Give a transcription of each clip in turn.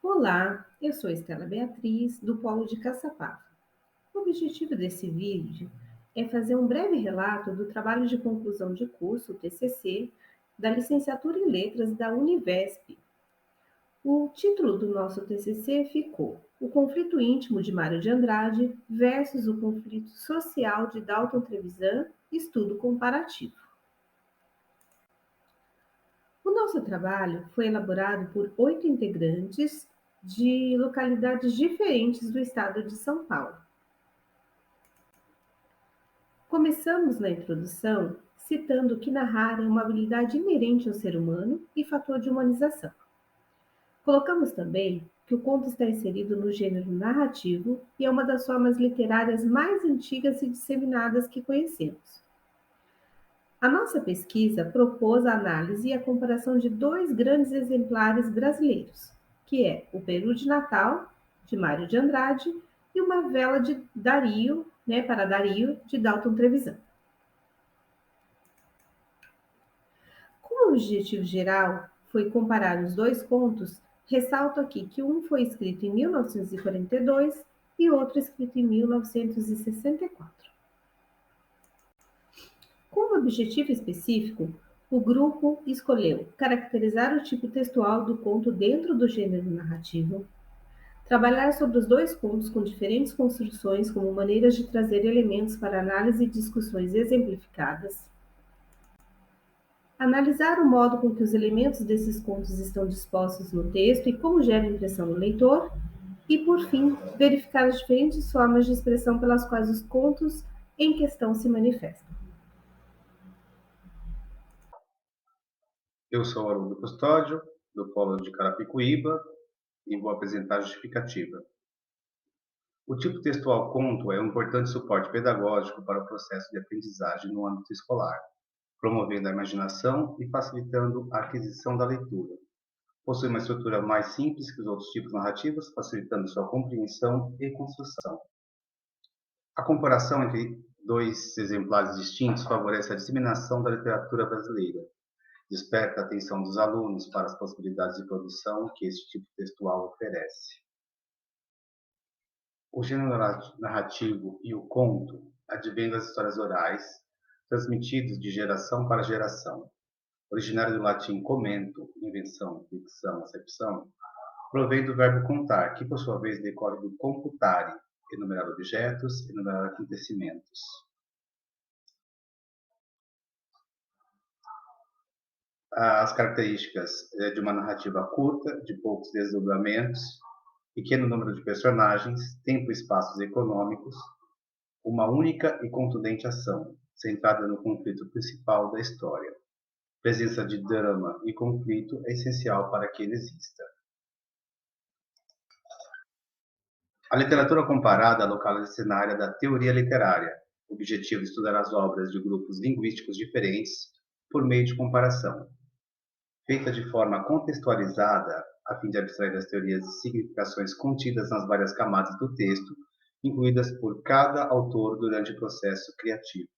Olá, eu sou Estela Beatriz, do Polo de Caçapava. O objetivo desse vídeo é fazer um breve relato do trabalho de conclusão de curso, TCC, da licenciatura em Letras da Univesp. O título do nosso TCC ficou O Conflito Íntimo de Mário de Andrade versus o Conflito Social de Dalton Trevisan, estudo comparativo. O nosso trabalho foi elaborado por 8 integrantes de localidades diferentes do estado de São Paulo. Começamos na introdução citando que narrar é uma habilidade inerente ao ser humano e fator de humanização. Colocamos também que o conto está inserido no gênero narrativo e é uma das formas literárias mais antigas e disseminadas que conhecemos. A nossa pesquisa propôs a análise e a comparação de 2 grandes exemplares brasileiros, que é o Peru de Natal, de Mário de Andrade, e uma vela de Dario, para Dario, de Dalton Trevisan. Como objetivo geral foi comparar os 2 contos, ressalto aqui que um foi escrito em 1942 e outro escrito em 1964. Como objetivo específico, o grupo escolheu caracterizar o tipo textual do conto dentro do gênero narrativo, trabalhar sobre os 2 contos com diferentes construções como maneiras de trazer elementos para análise e discussões exemplificadas, analisar o modo com que os elementos desses contos estão dispostos no texto e como gera impressão no leitor, e, por fim, verificar as diferentes formas de expressão pelas quais os contos em questão se manifestam. Eu sou o Haroldo Custódio, do Polo de Carapicuíba, e vou apresentar a justificativa. O tipo textual conto é um importante suporte pedagógico para o processo de aprendizagem no âmbito escolar, promovendo a imaginação e facilitando a aquisição da leitura. Possui uma estrutura mais simples que os outros tipos narrativos, facilitando sua compreensão e construção. A comparação entre 2 exemplares distintos favorece a disseminação da literatura brasileira, desperta a atenção dos alunos para as possibilidades de produção que este tipo textual oferece. O gênero narrativo e o conto advêm das histórias orais, transmitidos de geração para geração. Originário do latim commento, invenção, ficção, acepção, provém do verbo contar, que por sua vez decorre do computare, enumerar objetos, enumerar acontecimentos. As características de uma narrativa curta, de poucos desdobramentos, pequeno número de personagens, tempo e espaços econômicos, uma única e contundente ação, centrada no conflito principal da história. Presença de drama e conflito é essencial para que ele exista. A literatura comparada localiza-se na área da teoria literária. O objetivo é estudar as obras de grupos linguísticos diferentes por meio de comparação. Feita de forma contextualizada, a fim de abstrair as teorias e significações contidas nas várias camadas do texto, incluídas por cada autor durante o processo criativo.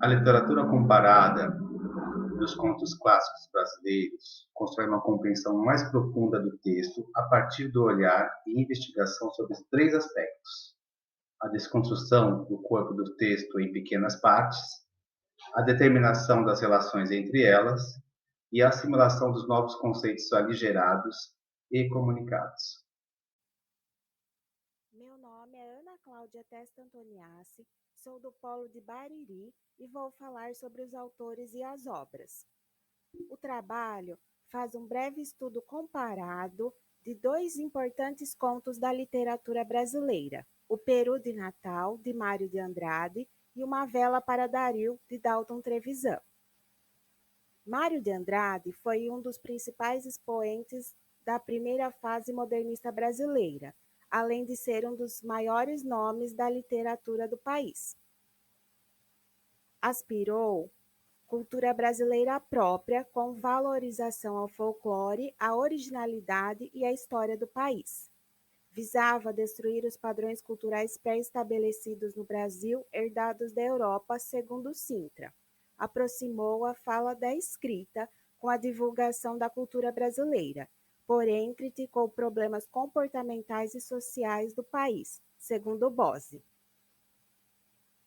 A literatura comparada dos contos clássicos brasileiros constrói uma compreensão mais profunda do texto a partir do olhar e investigação sobre 3 aspectos: a desconstrução do corpo do texto em pequenas partes, a determinação das relações entre elas e a assimilação dos novos conceitos aligerados e comunicados. Meu nome é Ana Cláudia Testa Antoniassi, sou do Polo de Bariri e vou falar sobre os autores e as obras. O trabalho faz um breve estudo comparado de 2 importantes contos da literatura brasileira, O Peru de Natal, de Mário de Andrade, e Uma Vela para Dario, de Dalton Trevisan. Mário de Andrade foi um dos principais expoentes da primeira fase modernista brasileira, além de ser um dos maiores nomes da literatura do país. Aspirou cultura brasileira própria, com valorização ao folclore, à originalidade e à história do país. Visava destruir os padrões culturais pré-estabelecidos no Brasil, herdados da Europa, segundo Sintra. Aproximou a fala da escrita com a divulgação da cultura brasileira, porém criticou problemas comportamentais e sociais do país, segundo Bose.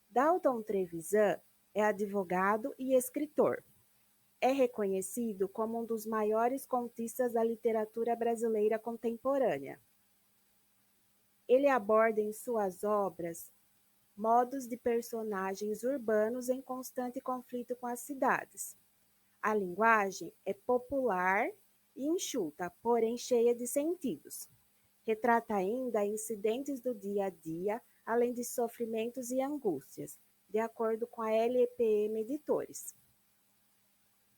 Dalton Trevisan é advogado e escritor. É reconhecido como um dos maiores contistas da literatura brasileira contemporânea. Ele aborda em suas obras modos de personagens urbanos em constante conflito com as cidades. A linguagem é popular e enxuta, porém cheia de sentidos. Retrata ainda incidentes do dia a dia, além de sofrimentos e angústias, de acordo com a LPM Editores.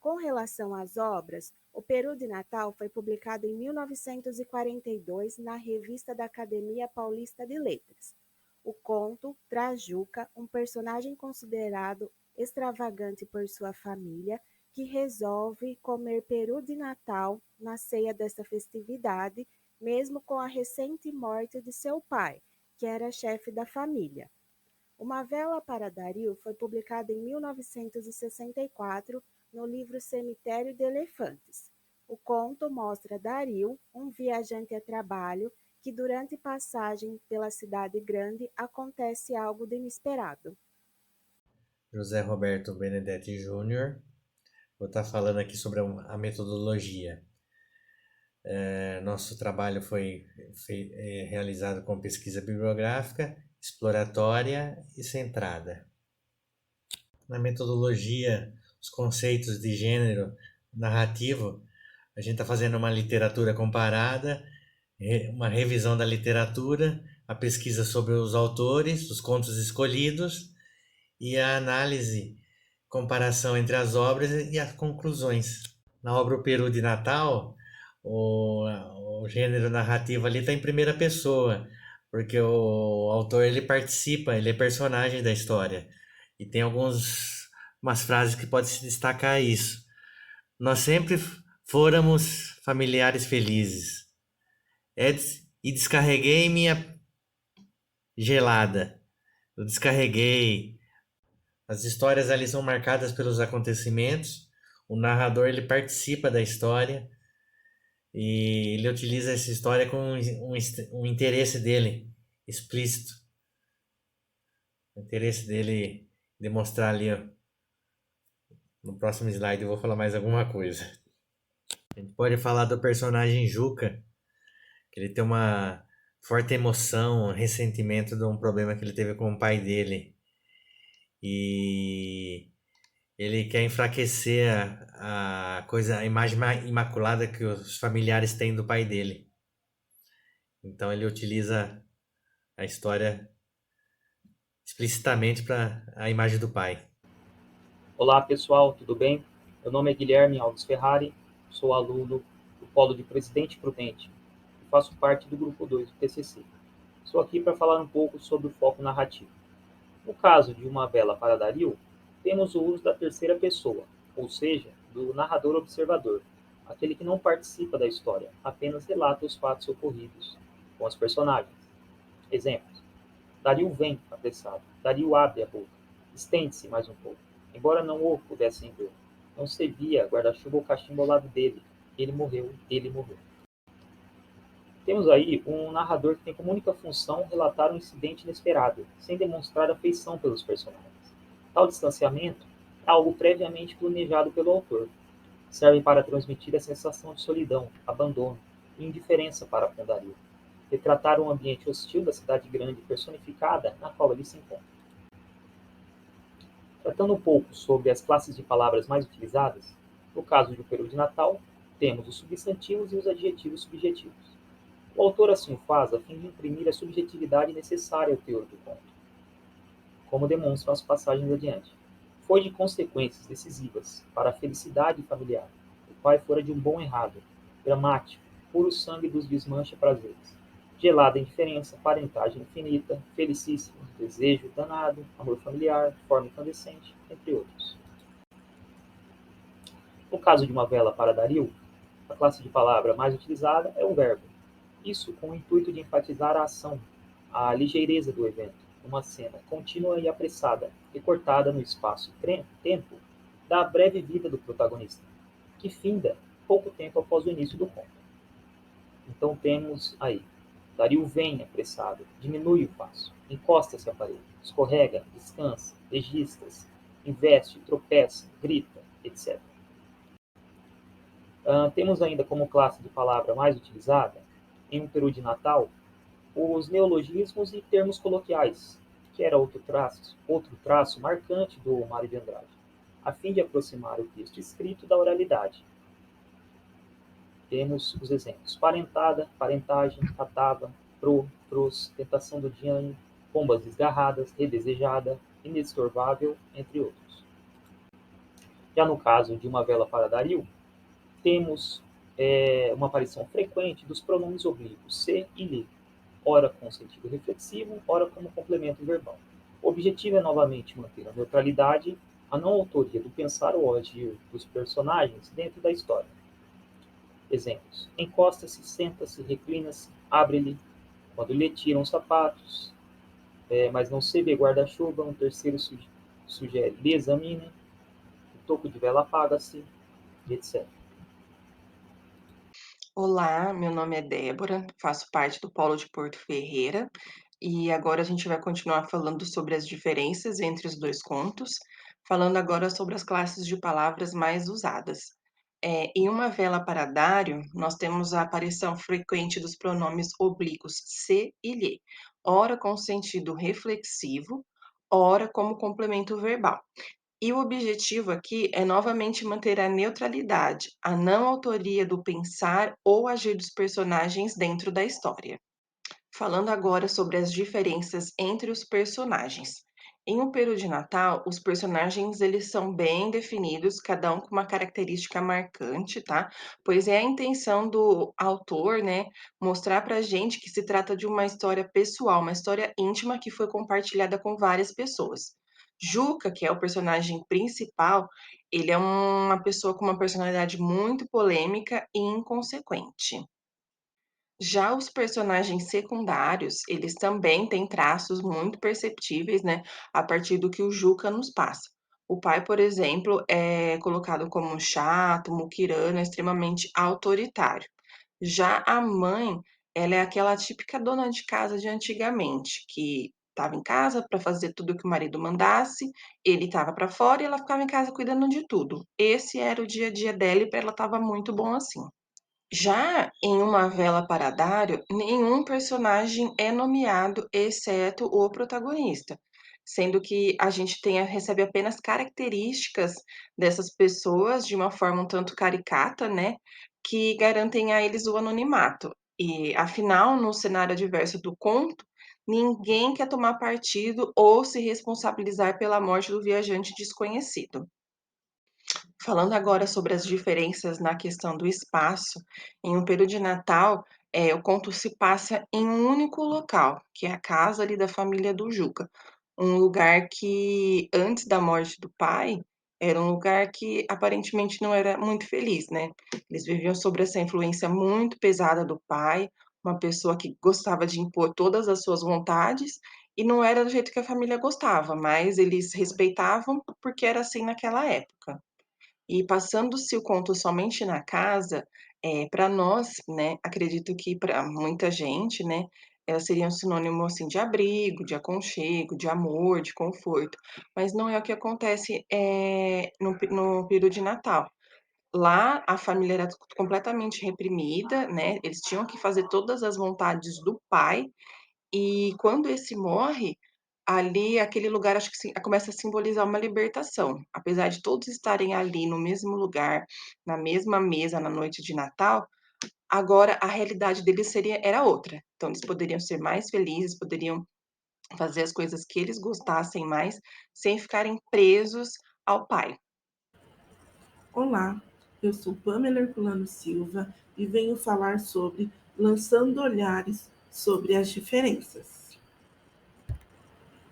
Com relação às obras, O Peru de Natal foi publicado em 1942 na Revista da Academia Paulista de Letras. O conto traz Juca, um personagem considerado extravagante por sua família, que resolve comer peru de Natal na ceia desta festividade, mesmo com a recente morte de seu pai, que era chefe da família. Uma Vela para Dario foi publicada em 1964 no livro Cemitério de Elefantes. O conto mostra Dario, um viajante a trabalho, que durante passagem pela cidade grande acontece algo de inesperado. José Roberto Benedetti Júnior. Vou estar falando aqui sobre a metodologia. Nosso trabalho foi realizado com pesquisa bibliográfica, exploratória e centrada. Na metodologia, os conceitos de gênero narrativo, a gente está fazendo uma literatura comparada, uma revisão da literatura, a pesquisa sobre os autores, os contos escolhidos e a análise, comparação entre as obras e as conclusões. Na obra O Peru de Natal, o gênero narrativo ali está em primeira pessoa, porque o autor ele participa, ele é personagem da história. E tem umas frases que podem se destacar isso. Nós sempre fôramos familiares felizes. E descarreguei minha gelada. Eu descarreguei. As histórias ali são marcadas pelos acontecimentos. O narrador ele participa da história e ele utiliza essa história com um interesse dele explícito. O interesse dele demonstrar ali, ó. No próximo slide eu vou falar mais alguma coisa. A gente pode falar do personagem Juca, que ele tem uma forte emoção, um ressentimento de um problema que ele teve com o pai dele. E ele quer enfraquecer a imagem imaculada que os familiares têm do pai dele. Então ele utiliza a história explicitamente para a imagem do pai. Olá pessoal, tudo bem? Meu nome é Guilherme Alves Ferrari, sou aluno do Polo de Presidente Prudente e faço parte do Grupo 2 do TCC. Estou aqui para falar um pouco sobre o foco narrativo. No caso de Uma Vela para Dario, temos o uso da terceira pessoa, ou seja, do narrador observador, aquele que não participa da história, apenas relata os fatos ocorridos com os personagens. Exemplos: Dario vem apressado, Dario abre a boca, estende-se mais um pouco. Embora não o pudessem ver, não se via guarda-chuva ou cachimbo ao lado dele. Ele morreu, ele morreu. Temos aí um narrador que tem como única função relatar um incidente inesperado, sem demonstrar afeição pelos personagens. Tal distanciamento é algo previamente planejado pelo autor. Serve para transmitir a sensação de solidão, abandono e indiferença para com Dario. Retratar um ambiente hostil da cidade grande personificada na qual ele se encontra. Tratando um pouco sobre as classes de palavras mais utilizadas, no caso de O Peru de Natal, temos os substantivos e os adjetivos subjetivos. O autor assim o faz a fim de imprimir a subjetividade necessária ao teor do conto, como demonstram as passagens adiante. Foi de consequências decisivas para a felicidade familiar. O pai fora de um bom errado, dramático, puro sangue dos desmancha prazeres. Gelada indiferença, parentagem infinita, felicíssimo, desejo danado, amor familiar, forma incandescente, entre outros. No caso de Uma Vela para Dario, a classe de palavra mais utilizada é o verbo. Isso com o intuito de enfatizar a ação, a ligeireza do evento, uma cena contínua e apressada, recortada no espaço e tempo da breve vida do protagonista, que finda pouco tempo após o início do conto. Então temos aí, Dario vem apressado, diminui o passo, encosta-se à parede, escorrega, descansa, registra-se, investe, tropeça, grita, etc. Temos ainda como classe de palavra mais utilizada, em um peru de Natal, os neologismos e termos coloquiais, que era outro traço marcante do Mário de Andrade, a fim de aproximar o texto escrito da oralidade. Temos os exemplos: parentada, parentagem, catava, pros, tentação do Diane, pombas desgarradas, redesejada, inestorvável, entre outros. Já no caso de Uma Vela para Dario, temos uma aparição frequente dos pronomes oblíquos se e lhe, ora com sentido reflexivo, ora como complemento verbal. O objetivo é novamente manter a neutralidade, a não autoria do pensar ou agir dos personagens dentro da história. Exemplos: encosta-se, senta-se, reclina-se, abre-lhe, quando lhe tiram os sapatos, mas não se vê guarda-chuva, um terceiro sugere lhe examine, o toco de vela apaga-se, etc. Olá, meu nome é Débora, faço parte do Polo de Porto Ferreira e agora a gente vai continuar falando sobre as diferenças entre os dois contos, falando agora sobre as classes de palavras mais usadas. Em Uma Vela para Dário, nós temos a aparição frequente dos pronomes oblíquos se e lhe, ora com sentido reflexivo, ora como complemento verbal. E o objetivo aqui é novamente manter a neutralidade, a não autoria do pensar ou agir dos personagens dentro da história. Falando agora sobre as diferenças entre os personagens. Em O Peru de Natal, os personagens eles são bem definidos, cada um com uma característica marcante, tá? Pois é a intenção do autor, né, mostrar pra gente que se trata de uma história pessoal, uma história íntima que foi compartilhada com várias pessoas. Juca, que é o personagem principal, ele é uma pessoa com uma personalidade muito polêmica e inconsequente. Já os personagens secundários, eles também têm traços muito perceptíveis, né, a partir do que o Juca nos passa. O pai, por exemplo, é colocado como chato, muquirana, extremamente autoritário. Já a mãe, ela é aquela típica dona de casa de antigamente, que estava em casa para fazer tudo o que o marido mandasse, ele estava para fora e ela ficava em casa cuidando de tudo. Esse era o dia a dia dela e para ela estava muito bom assim. Já em Uma Vela para Dário, nenhum personagem é nomeado, exceto o protagonista, sendo que a gente recebe apenas características dessas pessoas de uma forma um tanto caricata, né, que garantem a eles o anonimato. E, afinal, no cenário adverso do conto, ninguém quer tomar partido ou se responsabilizar pela morte do viajante desconhecido. Falando agora sobre as diferenças na questão do espaço, em um período de Natal, o conto se passa em um único local, que é a casa ali da família do Juca. Um lugar que, antes da morte do pai, era um lugar que aparentemente não era muito feliz, né? Eles viviam sob essa influência muito pesada do pai, uma pessoa que gostava de impor todas as suas vontades, e não era do jeito que a família gostava, mas eles respeitavam porque era assim naquela época. E passando-se o conto somente na casa, pra nós, né, acredito que para muita gente, né, ela seria um sinônimo, assim, de abrigo, de aconchego, de amor, de conforto, mas não é o que acontece, no período de Natal. Lá, a família era completamente reprimida, né, eles tinham que fazer todas as vontades do pai, e quando esse morre, ali aquele lugar acho que começa a simbolizar uma libertação. Apesar de todos estarem ali no mesmo lugar, na mesma mesa na noite de Natal, agora a realidade deles era outra. Então eles poderiam ser mais felizes, poderiam fazer as coisas que eles gostassem mais, sem ficarem presos ao pai. Olá, eu sou Pamela Herculano Silva e venho falar sobre Lançando Olhares sobre as Diferenças.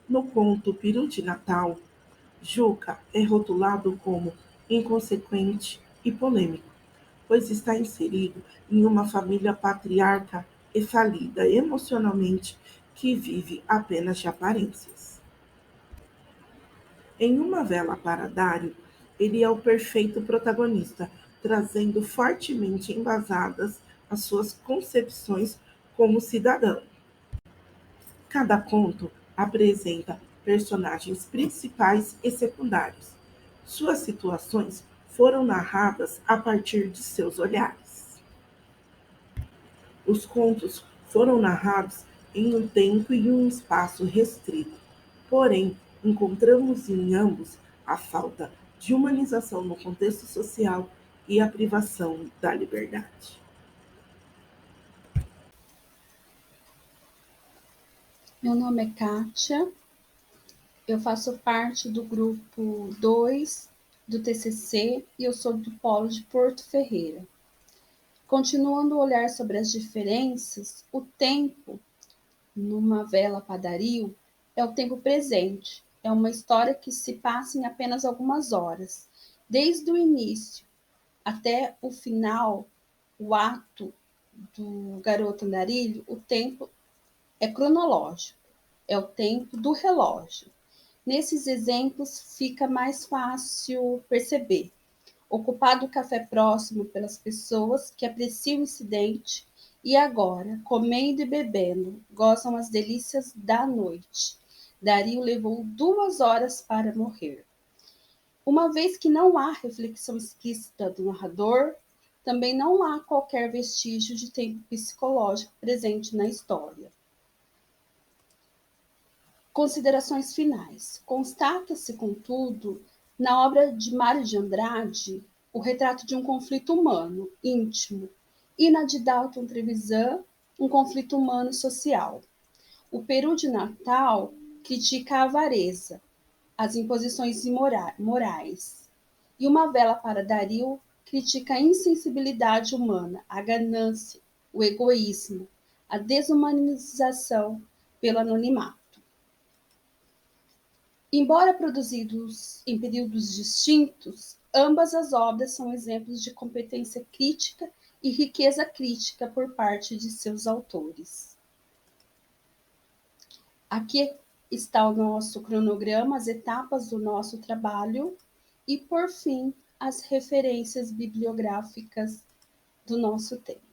No conto Peru de Natal, Juca é rotulado como inconsequente e polêmico, pois está inserido em uma família patriarca e falida emocionalmente que vive apenas de aparências. Em Uma Vela para Dário, ele é o perfeito protagonista, trazendo fortemente embasadas as suas concepções como cidadão. Cada conto apresenta personagens principais e secundários. Suas situações foram narradas a partir de seus olhares. Os contos foram narrados em um tempo e um espaço restrito, porém, encontramos em ambos a falta de humanização no contexto social e a privação da liberdade. Meu nome é Kátia, eu faço parte do grupo 2 do TCC e eu sou do Polo de Porto Ferreira. Continuando a olhar sobre as diferenças, o tempo numa vela padario é o tempo presente, é uma história que se passa em apenas algumas horas. Desde o início até o final, o ato do garoto andarilho, o tempo é cronológico, é o tempo do relógio. Nesses exemplos fica mais fácil perceber. Ocupado o café próximo pelas pessoas que apreciam o incidente e agora, comendo e bebendo, gozam as delícias da noite. Dario levou 2 horas para morrer. Uma vez que não há reflexão explícita do narrador, também não há qualquer vestígio de tempo psicológico presente na história. Considerações finais. Constata-se, contudo, na obra de Mário de Andrade, o retrato de um conflito humano, íntimo, e na de Dalton Trevisan, um conflito humano e social. O Peru de Natal critica a avareza, as imposições morais. E Uma Vela para Dario critica a insensibilidade humana, a ganância, o egoísmo, a desumanização pelo anonimato. Embora produzidos em períodos distintos, ambas as obras são exemplos de competência crítica e riqueza crítica por parte de seus autores. Aqui está o nosso cronograma, as etapas do nosso trabalho e, por fim, as referências bibliográficas do nosso tema.